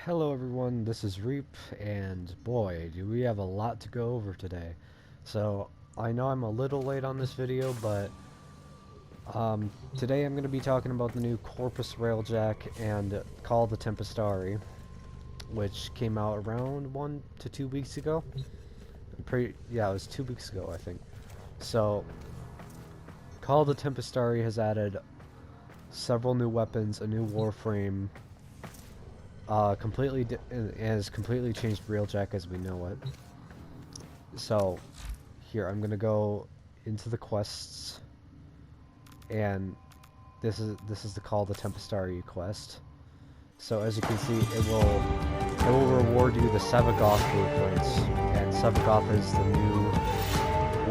Hello everyone, this is Reap, and boy, do we have a lot to go over today. So, I know I'm a little late on this video, but today I'm going to be talking about the new Corpus Railjack and Call the Tempestarii, which came out around 1 to 2 weeks ago. Yeah, it was 2 weeks ago, I think. So, Call the Tempestarii has added several new weapons, a new Warframe, has completely changed Railjack as we know it. So, here I'm gonna go into the quests, and this is the Call the Tempestarii quest. So as you can see, it will reward you the Sevagoth blueprints, and Sevagoth is the new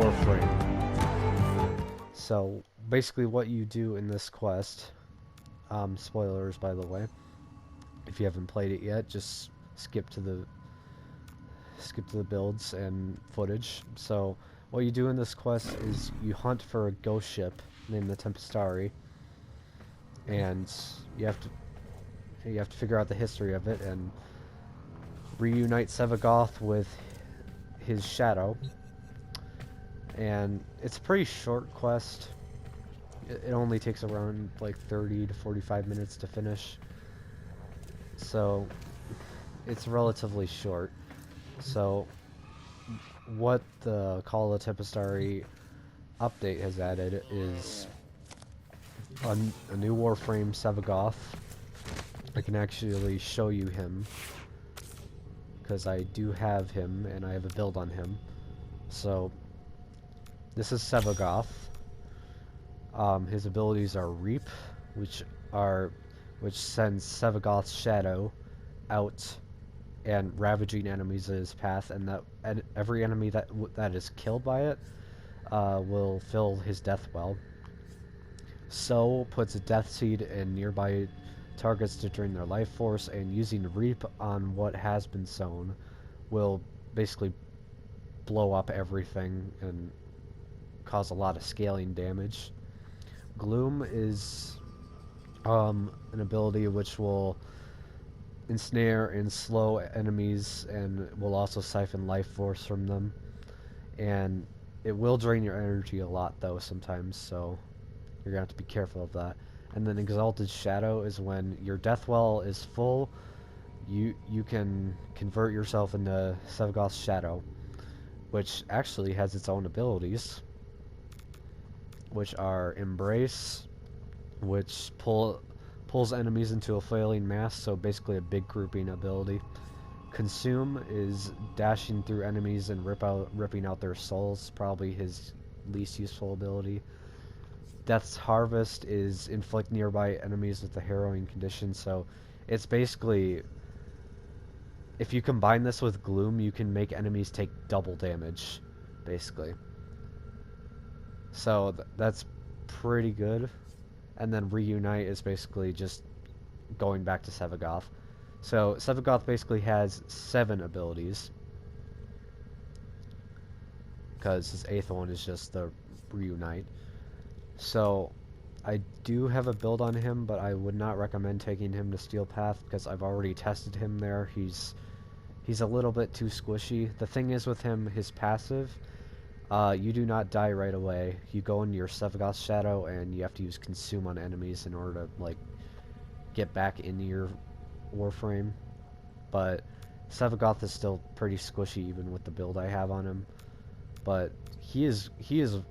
Warframe. So basically, what you do in this quest, spoilers by the way, if you haven't played it yet, just skip to the builds and footage. So what you do in this quest is you hunt for a ghost ship named the Tempestarii, and you have to figure out the history of it and reunite Sevagoth with his shadow. And it's a pretty short quest. It only takes around like 30 to 45 minutes to finish. So it's relatively short. So what the Call of the Tempestarii update has added is a new Warframe Sevagoth. I can actually show you him, because I do have him and I have a build on him. So this is Sevagoth. His abilities are Reap, which sends Sevagoth's shadow out and ravaging enemies in his path, and every enemy that is killed by it will fill his death well. Sow puts a death seed in nearby targets to drain their life force, and using Reap on what has been sown will basically blow up everything and cause a lot of scaling damage. Gloom is an ability which will ensnare and slow enemies and will also siphon life force from them, and it will drain your energy a lot though sometimes, so you're gonna have to be careful of that. And then Exalted Shadow is when your death well is full, you can convert yourself into Sevagoth's Shadow, which actually has its own abilities, which are Embrace, which pulls enemies into a flailing mass, so basically a big grouping ability. Consume is dashing through enemies and ripping out their souls, probably his least useful ability. Death's Harvest is inflict nearby enemies with a harrowing condition, so it's basically, if you combine this with Gloom, you can make enemies take double damage, basically. So that's pretty good. And then Reunite is basically just going back to Sevagoth. So Sevagoth basically has 7 abilities, because his 8th one is just the Reunite. So I do have a build on him, but I would not recommend taking him to Steel Path because I've already tested him there. He's a little bit too squishy. The thing is with him, his passive, you do not die right away. You go into your Sevagoth's Shadow and you have to use Consume on enemies in order to like get back into your Warframe. But Sevagoth is still pretty squishy even with the build I have on him. But he is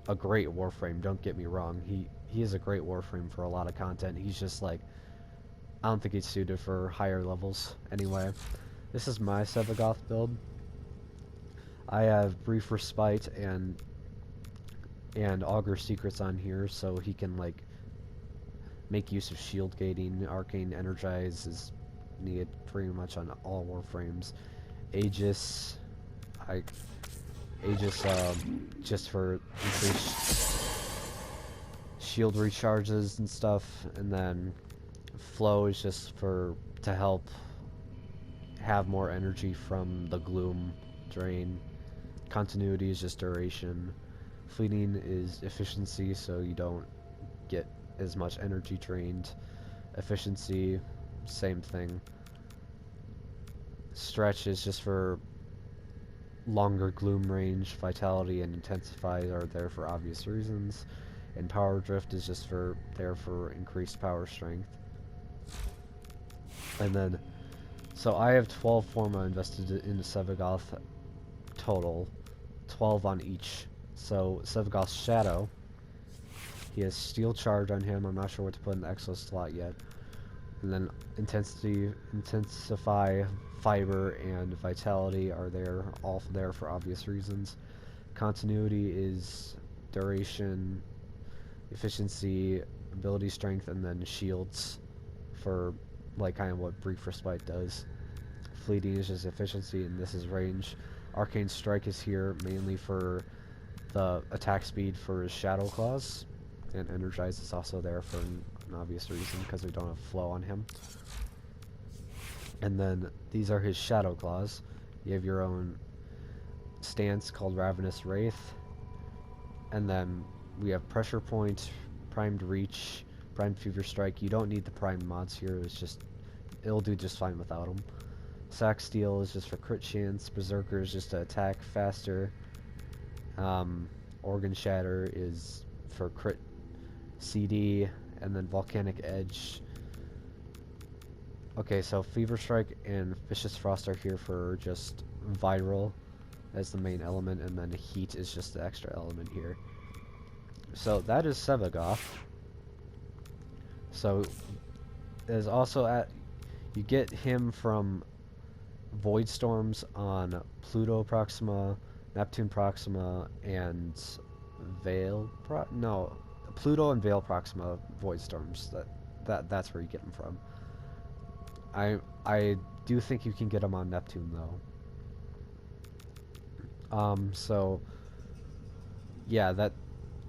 a great Warframe, don't get me wrong. He is a great Warframe for a lot of content. He's just like, I don't think he's suited for higher levels. Anyway, this is my Sevagoth build. I have Brief Respite and Augur Secrets on here, so he can like make use of shield gating. Arcane Energize is needed pretty much on all Warframes. Aegis, just for increased shield recharges and stuff, and then Flow is just to help have more energy from the Gloom drain. Continuity is just duration. Fleeting is efficiency, so you don't get as much energy drained. Efficiency, same thing. stretch is just for longer gloom range. Vitality and intensify are there for obvious reasons, and power drift is just there for increased power strength. And then, so I have 12 forma invested into Sevagoth total, 12 on each. So Sevagoth's Shadow, he has Steel Charge on him. I'm not sure what to put in the Exo slot yet. And then Intensify, Fiber, and Vitality are there, all there for obvious reasons. Continuity is Duration, Efficiency, Ability Strength, and then Shields for like kind of what Brief Respite does. Fleeting is just Efficiency, and this is Range. Arcane Strike is here mainly for the attack speed for his Shadow Claws, and Energize is also there for an obvious reason because we don't have flow on him. And then these are his Shadow Claws. You have your own stance called Ravenous Wraith, and then we have Pressure Point, Primed Reach, Primed Fever Strike. You don't need the primed mods here, it'll do just fine without them. Sack Steel is just for crit chance, Berserker is just to attack faster, Organ Shatter is for crit CD, and then Volcanic Edge. Okay, so Fever Strike and Vicious Frost are here for just viral as the main element, and then Heat is just the extra element here. So that is Sevagoth. So there's also you get him from Void Storms on Pluto Proxima, Neptune Proxima, and Pluto and Veil Proxima Void Storms. That's where you get them from. I do think you can get them on Neptune though. So yeah, that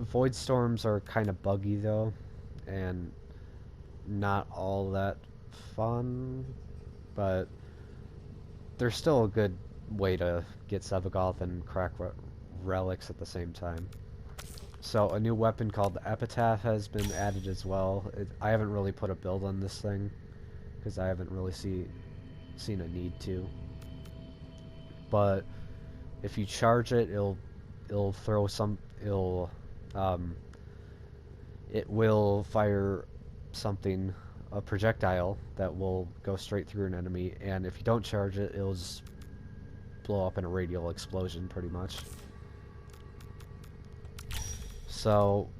Void Storms are kind of buggy though, and not all that fun, but they're still a good way to get Sevagoth and crack relics at the same time. So a new weapon called the Epitaph has been added as well. I haven't really put a build on this thing because I haven't really seen a need to. But if you charge it, it will fire something, a projectile that will go straight through an enemy, and if you don't charge it, it'll just blow up in a radial explosion pretty much. So,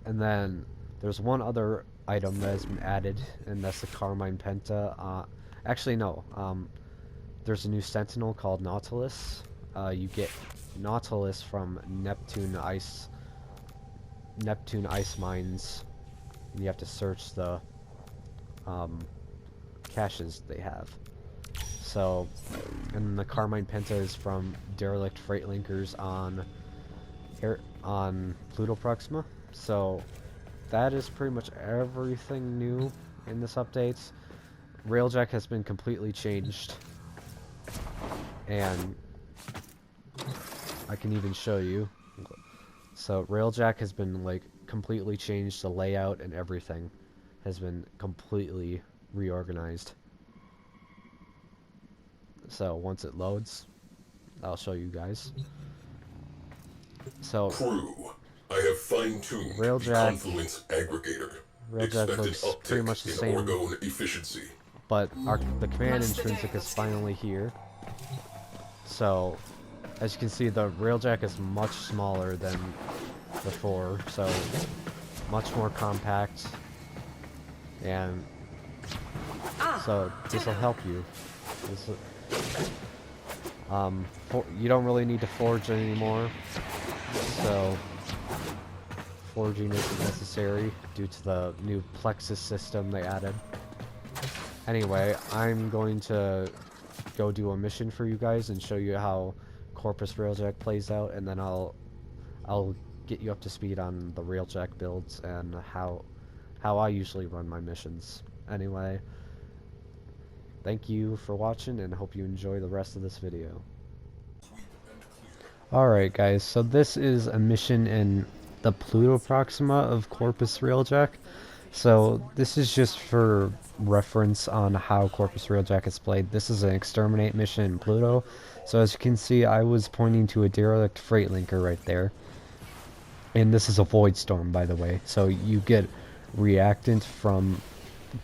and then there's one other item that has been added, and that's the Carmine Penta. Actually no, there's a new Sentinel called Nautilus. You get Nautilus from Neptune ice mines. You have to search the caches they have. So, and the Carmine Penta is from derelict freight linkers on Pluto Proxima. So that is pretty much everything new in this update. Railjack has been completely changed, and I can even show you. So Railjack has been like completely changed. The layout and everything has been completely reorganized. So once it loads, I'll show you guys. So Crew, I have fine-tuned the Confluence aggregator. Railjack looks pretty much the same, efficiency. but the command intrinsic is finally here. So as you can see, the Railjack is much smaller than before, so much more compact, and so this will help you. You don't really need to forge anymore, so forging isn't necessary due to the new plexus system they added. Anyway, I'm going to go do a mission for you guys and show you how Corpus Railjack plays out, and then I'll get you up to speed on the Railjack builds and how I usually run my missions. Anyway, thank you for watching, and hope you enjoy the rest of this video. Alright guys, so this is a mission in the Pluto Proxima of Corpus Railjack. So this is just for reference on how Corpus Railjack is played. This is an exterminate mission in Pluto. So as you can see, I was pointing to a derelict freight linker right there. And this is a void storm, by the way. So you get reactant from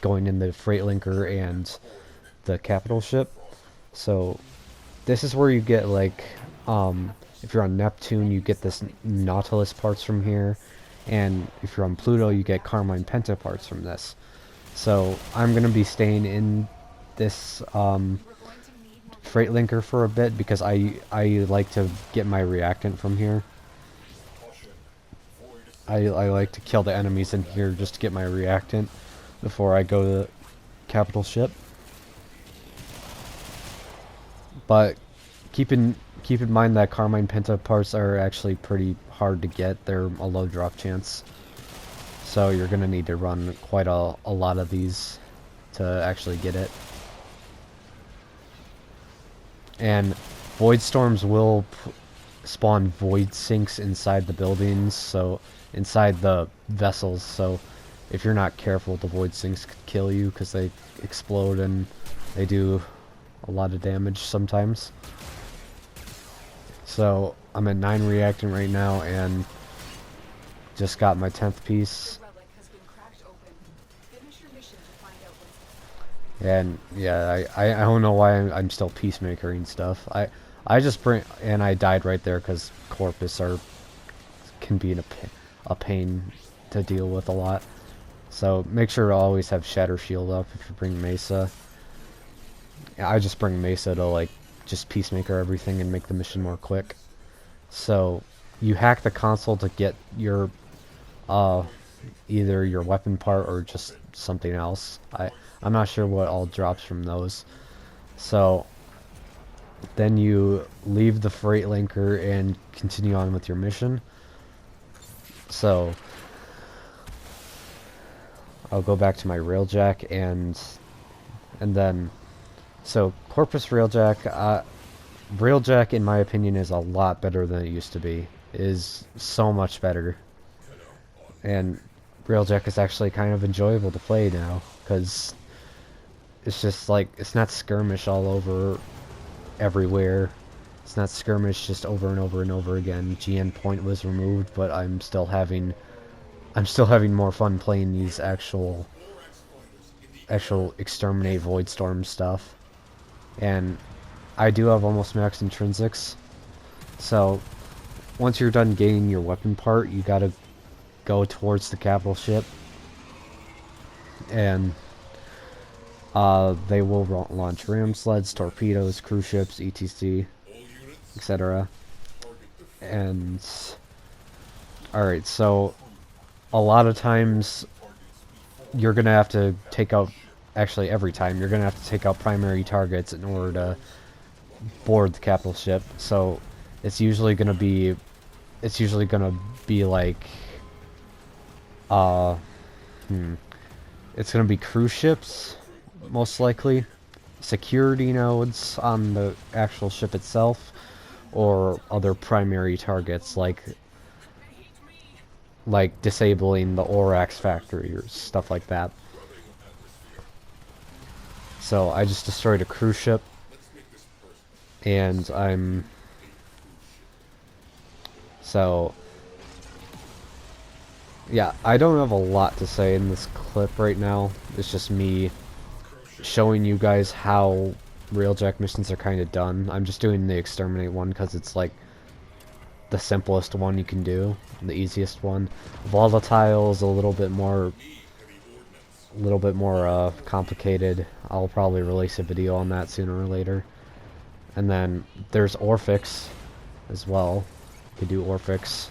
going in the freight linker and the capital ship. So this is where you get like, if you're on Neptune, you get this Nautilus parts from here. And if you're on Pluto, you get Carmine Penta parts from this. So I'm going to be staying in this freight linker for a bit because I like to get my reactant from here. I like to kill the enemies in here just to get my reactant before I go to the capital ship. But keep in mind that Carmine Penta parts are actually pretty hard to get. They're a low drop chance. So you're going to need to run quite a lot of these to actually get it. And void storms will spawn void sinks inside the buildings, so inside the vessels. So if you're not careful, the void sinks could kill you because they explode and they do a lot of damage sometimes. So I'm at 9 reactant right now and just got my 10th piece. And yeah, I don't know why I'm still peacemakering stuff. I just bring, and I died right there because Corpus can be a pain to deal with a lot. So make sure to always have Shatter Shield up if you bring Mesa. I just bring Mesa to like just peacemaker everything and make the mission more quick. So you hack the console to get your either your weapon part or just something else. I'm not sure what all drops from those. So then you leave the freight linker and continue on with your mission. So I'll go back to my Railjack and then so Corpus Railjack, Railjack in my opinion is a lot better than it used to be. It is so much better. And Railjack is actually kind of enjoyable to play now because it's just like, it's not skirmish all over everywhere. It's not skirmish just over and over and over again. GN point was removed, but I'm still having more fun playing these actual exterminate void storm stuff. And I do have almost max intrinsics. So once you're done gaining your weapon part, you gotta go towards the capital ship, and they will launch ram sleds, torpedoes, cruise ships, etc, etc. And alright, so a lot of times you're gonna have to take out, actually every time you're gonna have to take out primary targets in order to board the capital ship. So it's usually gonna be like it's gonna be cruise ships, most likely, security nodes on the actual ship itself, or other primary targets like disabling the Orax factory or stuff like that. So I just destroyed a cruise ship, and yeah, I don't have a lot to say in this clip right now. It's just me showing you guys how Railjack missions are kind of done. I'm just doing the exterminate one because it's like the simplest one you can do, the easiest one. Volatile is a little bit more complicated. I'll probably release a video on that sooner or later. And then there's Orphix as well. You can do Orphix.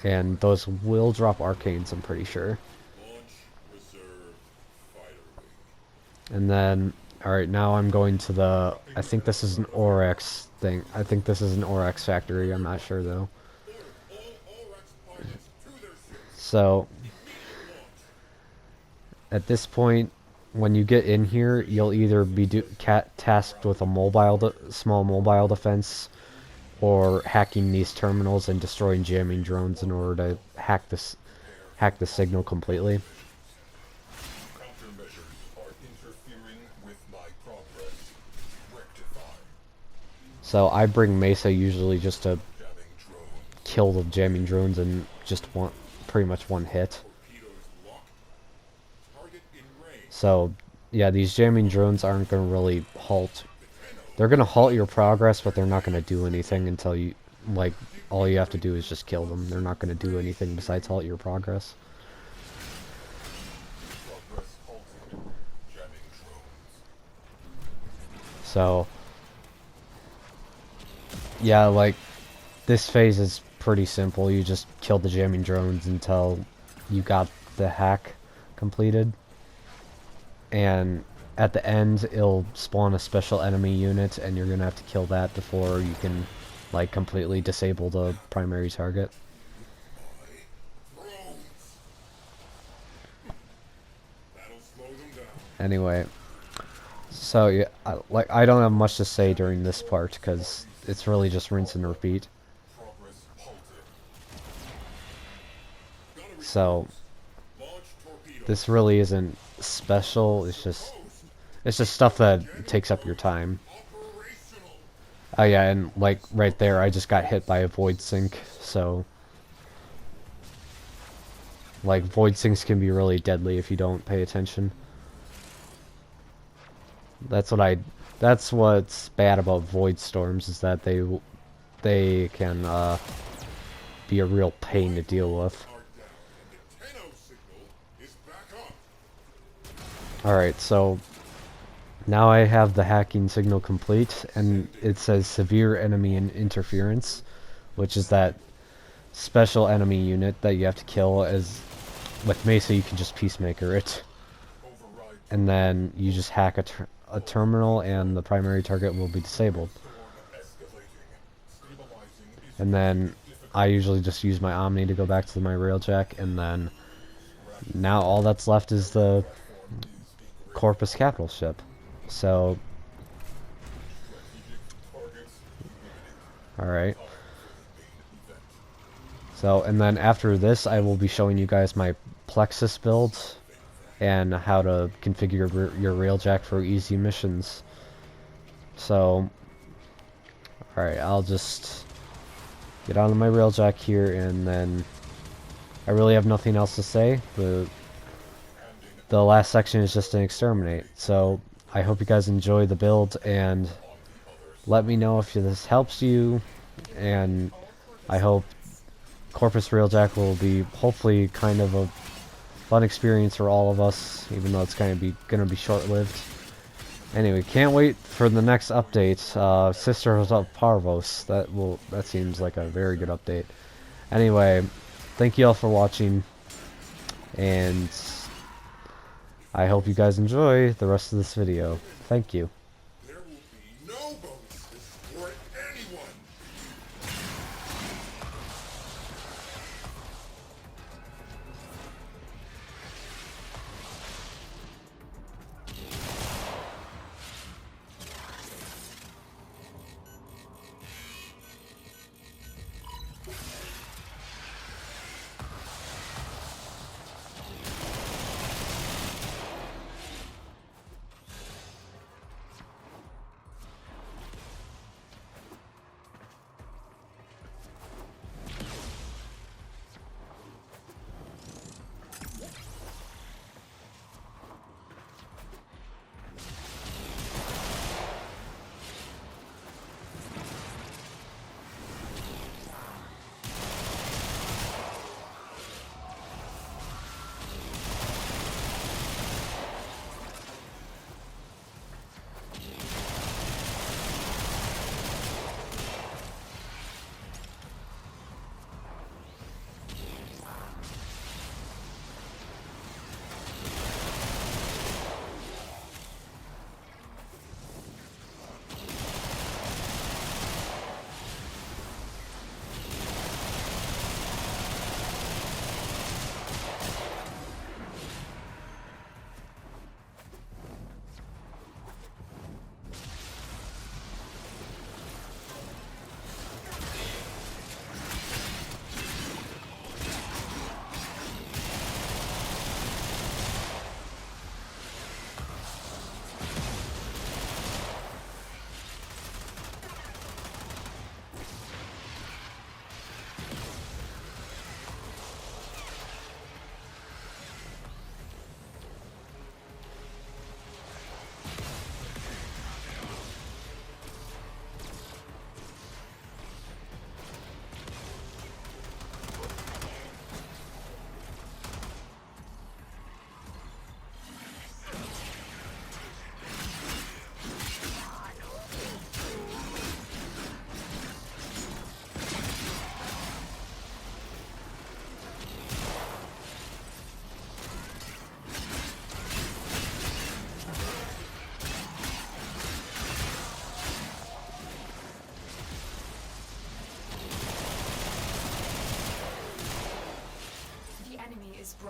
And those will drop arcanes, I'm pretty sure. And then, alright, now I'm going to the, I think this is an Orax thing. I think this is an Orax factory, I'm not sure though. So, at this point, when you get in here, you'll either be tasked with a small mobile defense, or hacking these terminals and destroying jamming drones in order to hack hack the signal completely. So I bring Mesa usually just to kill the jamming drones and just pretty much one hit. So yeah, these jamming drones aren't going to really halt. They're going to halt your progress, but they're not going to do anything until you, like, all you have to do is just kill them. They're not going to do anything besides halt your progress. So yeah, like, this phase is pretty simple. You just kill the jamming drones until you got the hack completed. And at the end, it'll spawn a special enemy unit, and you're gonna have to kill that before you can, like, completely disable the primary target. Anyway, so yeah, I don't have much to say during this part because it's really just rinse and repeat. So this really isn't special. It's just stuff that takes up your time. Oh yeah, and like right there, I just got hit by a void sink. So like void sinks can be really deadly if you don't pay attention. That's what's bad about void storms, is that they can be a real pain to deal with. Alright, so now I have the hacking signal complete, and it says severe enemy interference, which is that special enemy unit that you have to kill. As with Mesa, you can just peacemaker it, and then you just hack a terminal, and the primary target will be disabled. And then I usually just use my Omni to go back to my Railjack, and then now all that's left is the Corpus capital ship. So alright. So, and then after this, I will be showing you guys my Plexus build and how to configure your Railjack for easy missions. So, alright, I'll just get onto my Railjack here, and then I really have nothing else to say. The last section is just an exterminate. So, I hope you guys enjoy the build, and let me know if this helps you, and I hope Corpus Railjack will be hopefully kind of a fun experience for all of us, even though it's gonna be short-lived. Anyway, can't wait for the next update. Sisters of Parvos. That seems like a very good update. Anyway, thank you all for watching, and I hope you guys enjoy the rest of this video. Thank you.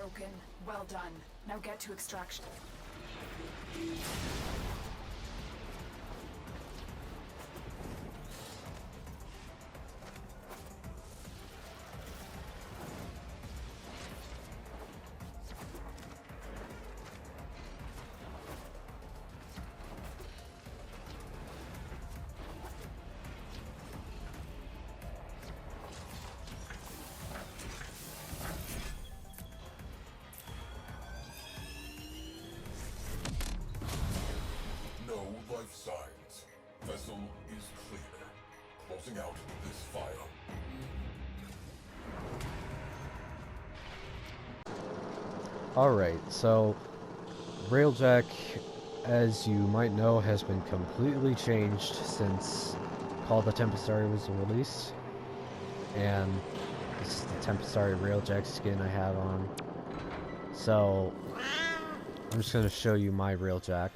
broken. Well done. Now get to extraction. No life signs. Vessel is clear. Closing out this file. Alright, so Railjack, as you might know, has been completely changed since Call of the Tempestarii was released. And this is the Tempestarii Railjack skin I have on. So, I'm just going to show you my Railjack.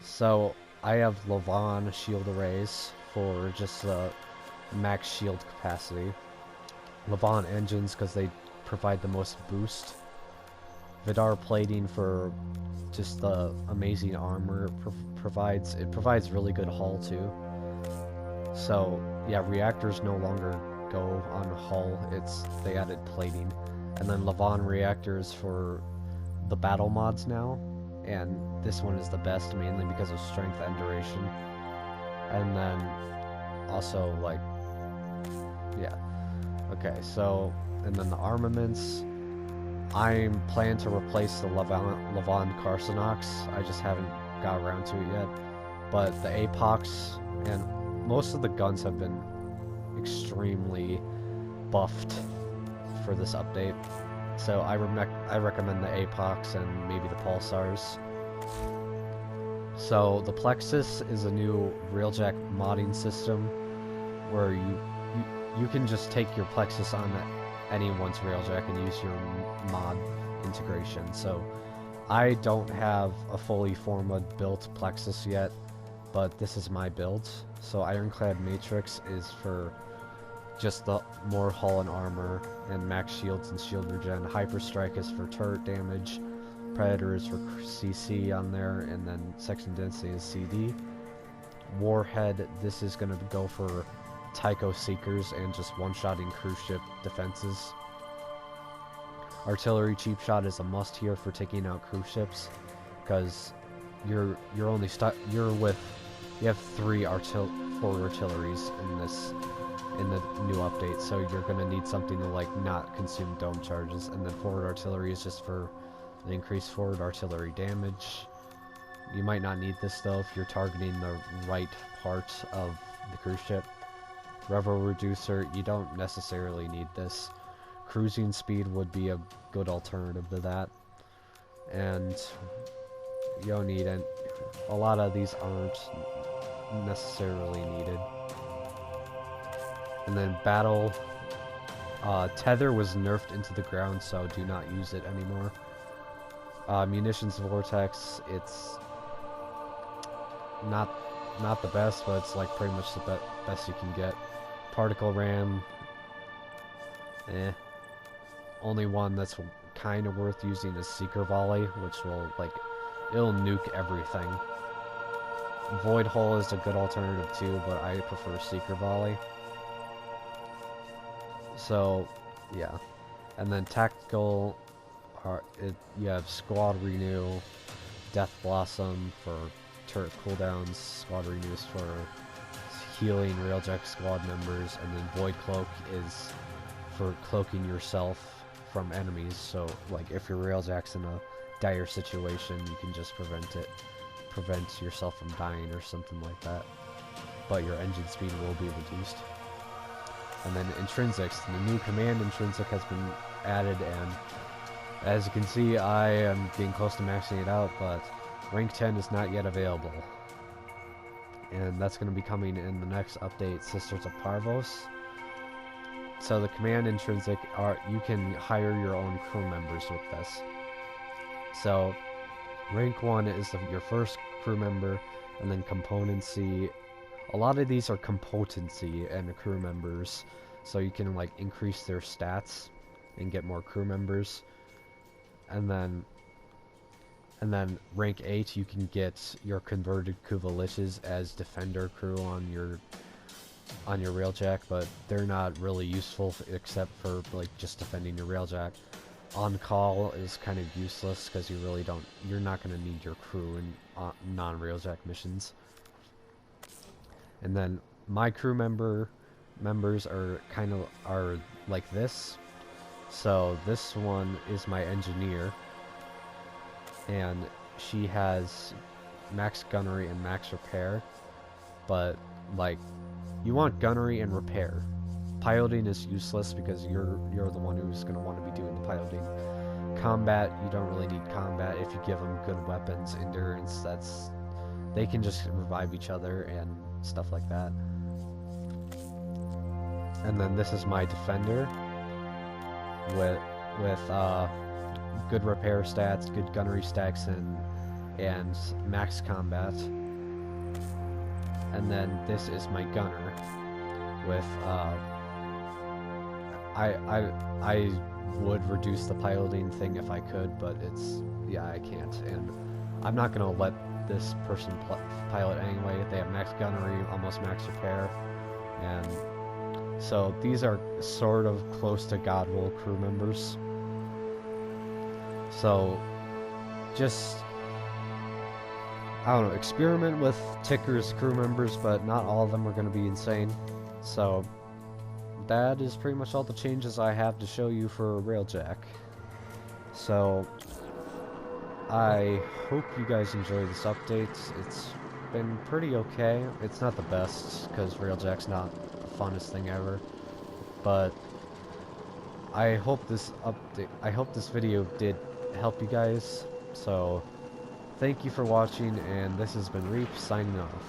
So, I have Levon shield arrays for just the max shield capacity. Levon engines because they provide the most boost. Vidar plating for just the amazing armor it provides. It provides really good hull too. So yeah, reactors no longer go on hull. They added plating, and then Levon reactors for the battle mods now. And this one is the best mainly because of strength and duration. And then also like yeah. Okay, so and then the armaments. I'm planning to replace the Levon Carsonox. I just haven't got around to it yet. But the Apox and most of the guns have been extremely buffed for this update. So I recommend the Apox and maybe the Pulsars. So the Plexus is a new Railjack modding system where you can just take your Plexus on anyone's Railjack and use your mod integration. So I don't have a fully Forma built Plexus yet, but this is my build. So Ironclad Matrix is for just the more hull and armor and max shields and shield regen. Hyperstrike is for turret damage. Predator is for CC on there, and then section density is CD. Warhead, this is going to go for Tycho Seekers and just one-shotting cruise ship defenses. Artillery cheap shot is a must here for taking out cruise ships, because you're only stuck. You have 4 artilleries in the new update, so you're gonna need something to like not consume dome charges. And then forward artillery is just for an increased forward artillery damage. You might not need this though if you're targeting the right part of the cruise ship. Revel Reducer, you don't necessarily need this. Cruising speed would be a good alternative to that. And you don't need it. A lot of these aren't necessarily needed. And then battle. Tether was nerfed into the ground, so do not use it anymore. Munitions Vortex, it's not the best, but it's like pretty much the best you can get. Particle Ram, only one that's kind of worth using is Seeker Volley, which will it'll nuke everything. Void Hull is a good alternative too, but I prefer Seeker Volley. So yeah, and then tactical, you have Squad Renew, Death Blossom for turret cooldowns, Squad Renews for healing Railjack squad members, and then Void Cloak is for cloaking yourself from enemies. So like if your Railjack's in a dire situation, you can just prevent yourself from dying or something like that. But your engine speed will be reduced. And then intrinsics, the new command intrinsic has been added, and as you can see, I am getting close to maxing it out, but rank 10 is not yet available. And that's going to be coming in the next update, Sisters of Parvos. So the command intrinsic you can hire your own crew members with this. So rank 1 is your first crew member, and then componency. A lot of these are competency and crew members, so you can like increase their stats and get more crew members. and then rank 8 you can get your converted Kuvaliches as defender crew on your Railjack, but they're not really useful except for like just defending your Railjack. On call is kind of useless because you're not going to need your crew in non-Railjack missions. And then my crew members are like this. So this one is my engineer, and she has max gunnery and max repair, but like you want gunnery and repair. Piloting is useless because you're the one who's going to want to be doing the piloting. Combat, you don't really need combat if you give them good weapons, endurance. They can just revive each other and stuff like that. And then this is my defender with good repair stats, good gunnery stacks, and max combat. And then this is my gunner with I would reduce the piloting thing if I could, but I can't, and I'm not gonna let this person pilot anyway. They have max gunnery, almost max repair, and so these are sort of close to Godwill crew members. So just, I don't know, experiment with Ticker's crew members, but not all of them are going to be insane. So that is pretty much all the changes I have to show you for Railjack. So I hope you guys enjoy this update. It's been pretty okay. It's not the best because Railjack's not the funnest thing ever, but I hope this video did help you guys. So thank you for watching, and this has been Reap signing off.